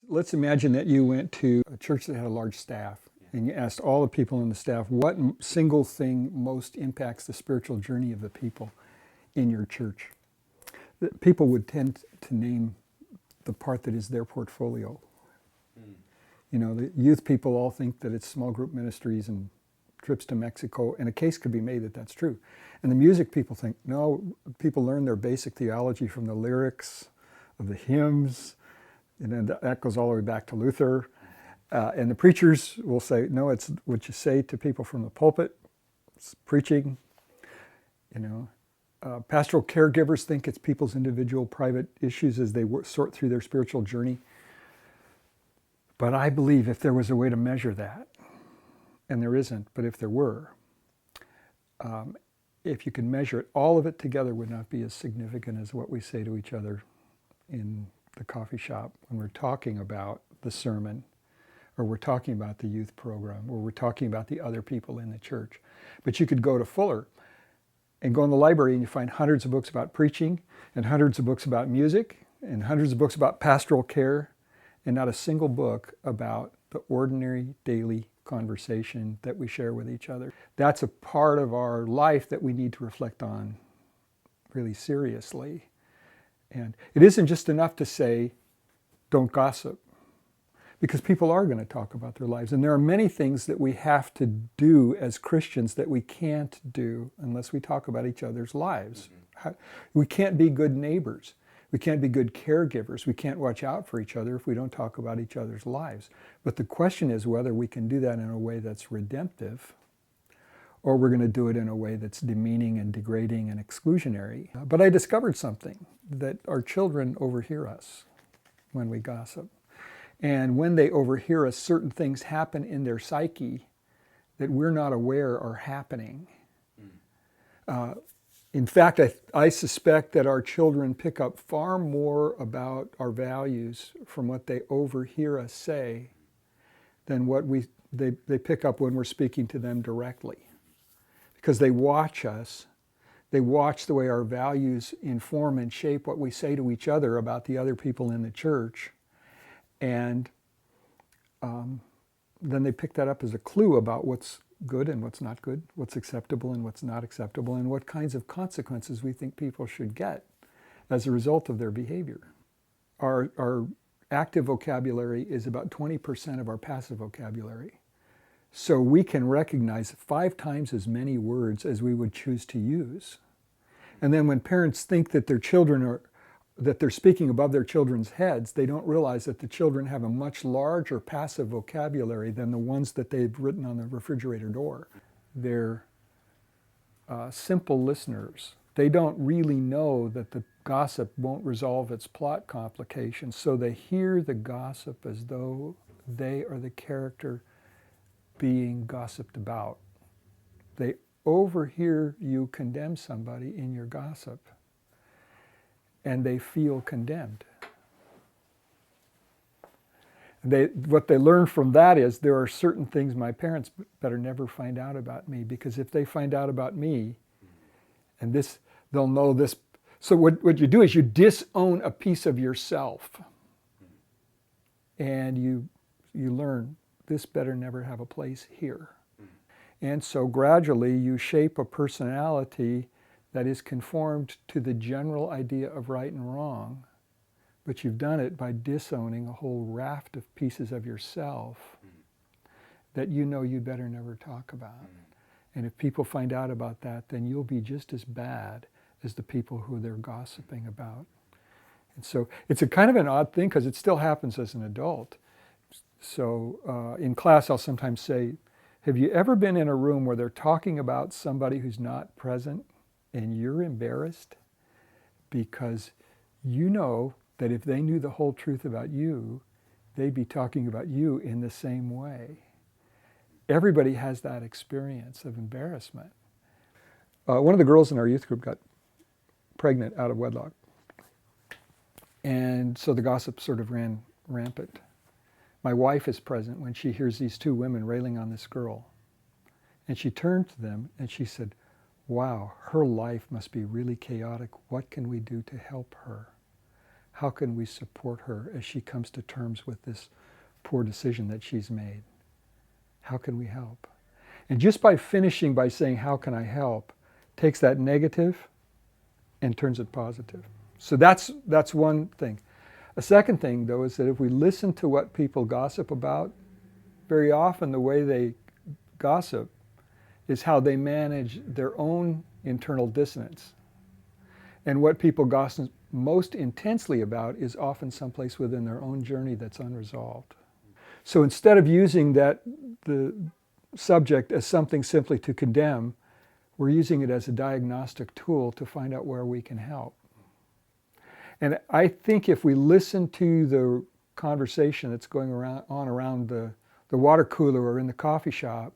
Let's imagine that you went to a church that had a large staff and you asked all the people in the staff what single thing most impacts the spiritual journey of the people in your church. People would tend to name the part that is their portfolio. You know, the youth people all think that it's small group ministries and trips to Mexico, and a case could be made that that's true. And the music people think, no, people learn their basic theology from the lyrics of the hymns, and that goes all the way back to Luther. And the preachers will say, no, it's what you say to people from the pulpit. It's preaching, you know. Pastoral caregivers think it's people's individual private issues as they sort through their spiritual journey. But I believe if there was a way to measure that, and there isn't, but if there were, if you could measure it, all of it together would not be as significant as what we say to each other in the coffee shop when we're talking about the sermon, or we're talking about the youth program, or we're talking about the other people in the church. But you could go to Fuller and go in the library and you find hundreds of books about preaching, and hundreds of books about music, and hundreds of books about pastoral care, and not a single book about the ordinary daily conversation that we share with each other. That's a part of our life that we need to reflect on really seriously. And it isn't just enough to say, don't gossip, because people are going to talk about their lives. And there are many things that we have to do as Christians that we can't do unless we talk about each other's lives. We can't be good neighbors. We can't be good caregivers. We can't watch out for each other if we don't talk about each other's lives. But the question is whether we can do that in a way that's redemptive, or we're going to do it in a way that's demeaning and degrading and exclusionary. But I discovered something, that our children overhear us when we gossip. And when they overhear us, certain things happen in their psyche that we're not aware are happening. In fact, I suspect that our children pick up far more about our values from what they overhear us say than what they pick up when we're speaking to them directly. Because they watch us, they watch the way our values inform and shape what we say to each other about the other people in the church, and then they pick that up as a clue about what's good and what's not good, what's acceptable and what's not acceptable, and what kinds of consequences we think people should get as a result of their behavior. Our active vocabulary is about 20% of our passive vocabulary. So we can recognize 5 times as many words as we would choose to use. And then when parents think that their children that they're speaking above their children's heads, they don't realize that the children have a much larger passive vocabulary than the ones that they've written on the refrigerator door. They're simple listeners. They don't really know that the gossip won't resolve its plot complications, so they hear the gossip as though they are the character being gossiped about. They overhear you condemn somebody in your gossip, and they feel condemned. What they learn from that is there are certain things my parents better never find out about me, because if they find out about me, and this, they'll know this. So what you do is you disown a piece of yourself, and you learn this better never have a place here. And so gradually you shape a personality that is conformed to the general idea of right and wrong, but you've done it by disowning a whole raft of pieces of yourself that you know you'd better never talk about. And if people find out about that, then you'll be just as bad as the people who they're gossiping about. And so it's a kind of an odd thing, because it still happens as an adult. So in class I'll sometimes say, have you ever been in a room where they're talking about somebody who's not present and you're embarrassed because you know that if they knew the whole truth about you, they'd be talking about you in the same way? Everybody has that experience of embarrassment. One of the girls in our youth group got pregnant out of wedlock. And so the gossip sort of ran rampant. My wife is present when she hears these 2 women railing on this girl. And she turned to them and she said, wow, her life must be really chaotic. What can we do to help her? How can we support her as she comes to terms with this poor decision that she's made? How can we help? And just by finishing by saying, how can I help, takes that negative and turns it positive. So that's one thing. A second thing, though, is that if we listen to what people gossip about, very often the way they gossip is how they manage their own internal dissonance. And what people gossip most intensely about is often someplace within their own journey that's unresolved. So instead of using the subject as something simply to condemn, we're using it as a diagnostic tool to find out where we can help. And I think if we listen to the conversation that's going around the water cooler or in the coffee shop,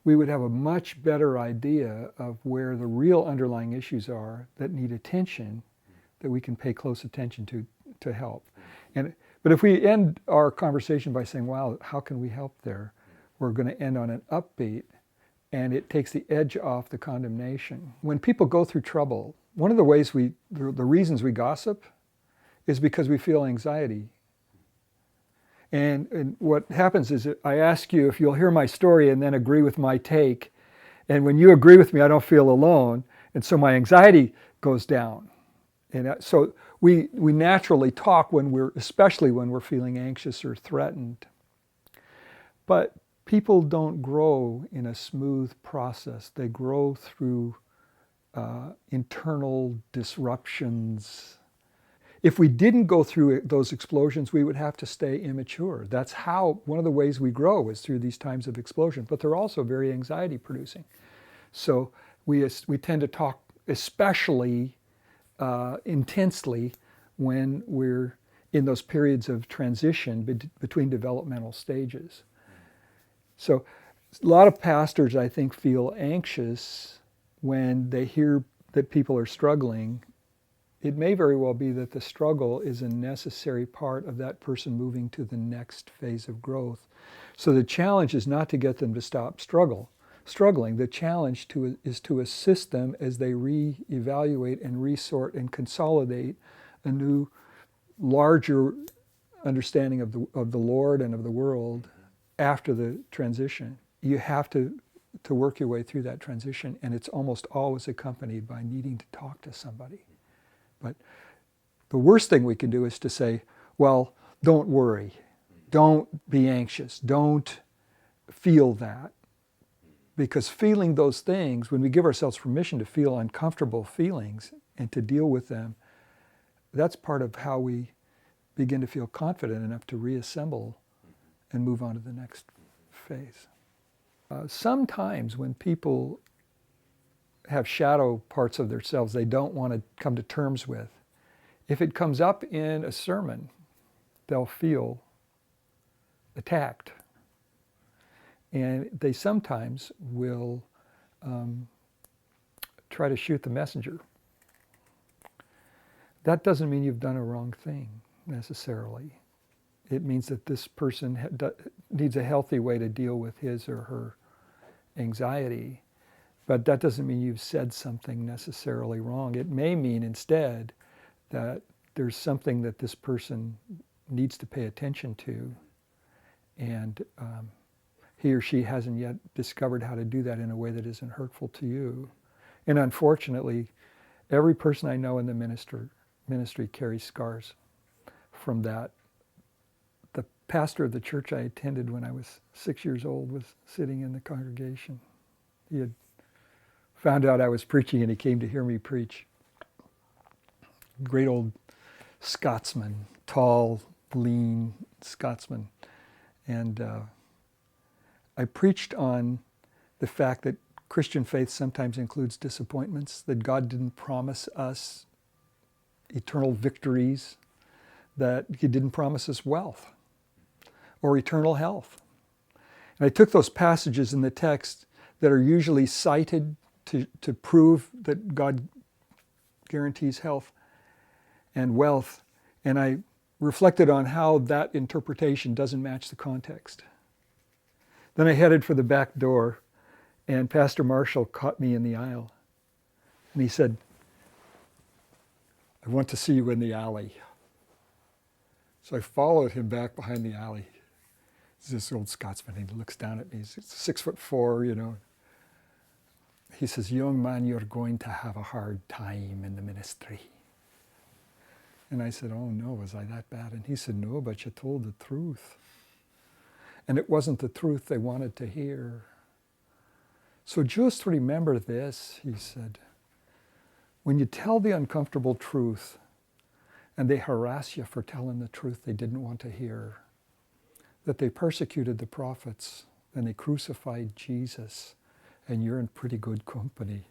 we would have a much better idea of where the real underlying issues are that need attention, that we can pay close attention to help. But if we end our conversation by saying, wow, how can we help there? We're going to end on an upbeat, and it takes the edge off the condemnation. When people go through trouble, one of the ways the reasons we gossip is because we feel anxiety. And what happens is that I ask you if you'll hear my story and then agree with my take. And when you agree with me, I don't feel alone. And so my anxiety goes down. And so we naturally talk especially when we're feeling anxious or threatened. But people don't grow in a smooth process. They grow through internal disruptions. If we didn't go through those explosions, we would have to stay immature. That's how, one of the ways we grow is through these times of explosion, but they're also very anxiety producing. So we tend to talk especially intensely when we're in those periods of transition between developmental stages. So a lot of pastors, I think, feel anxious when they hear that people are struggling. It may very well be that the struggle is a necessary part of that person moving to the next phase of growth. So the challenge is not to get them to stop struggling. The challenge is to assist them as they reevaluate and resort and consolidate a new, larger understanding of the Lord and of the world after the transition. You have to work your way through that transition, and it's almost always accompanied by needing to talk to somebody. But the worst thing we can do is to say, well, don't worry, don't be anxious, don't feel that. Because feeling those things, when we give ourselves permission to feel uncomfortable feelings and to deal with them, that's part of how we begin to feel confident enough to reassemble and move on to the next phase. Sometimes when people have shadow parts of themselves they don't want to come to terms with, if it comes up in a sermon, they'll feel attacked. And they sometimes will try to shoot the messenger. That doesn't mean you've done a wrong thing necessarily. It means that this person needs a healthy way to deal with his or her anxiety. But that doesn't mean you've said something necessarily wrong. It may mean instead that there's something that this person needs to pay attention to, and he or she hasn't yet discovered how to do that in a way that isn't hurtful to you. And unfortunately, every person I know in the ministry carries scars from that. The pastor of the church I attended when I was 6 years old was sitting in the congregation. He had found out I was preaching and he came to hear me preach. Great old Scotsman, tall, lean Scotsman. And I preached on the fact that Christian faith sometimes includes disappointments, that God didn't promise us eternal victories, that he didn't promise us wealth or eternal health. And I took those passages in the text that are usually cited to prove that God guarantees health and wealth, and I reflected on how that interpretation doesn't match the context. Then I headed for the back door, and Pastor Marshall caught me in the aisle, and he said, "I want to see you in the alley." So I followed him back behind the alley. He's this old Scotsman. He looks down at me. He's 6'4", you know. He says, young man, you're going to have a hard time in the ministry. And I said, oh no, was I that bad? And he said, no, but you told the truth. And it wasn't the truth they wanted to hear. So just remember this, he said. When you tell the uncomfortable truth and they harass you for telling the truth they didn't want to hear, that they persecuted the prophets and they crucified Jesus, and you're in pretty good company.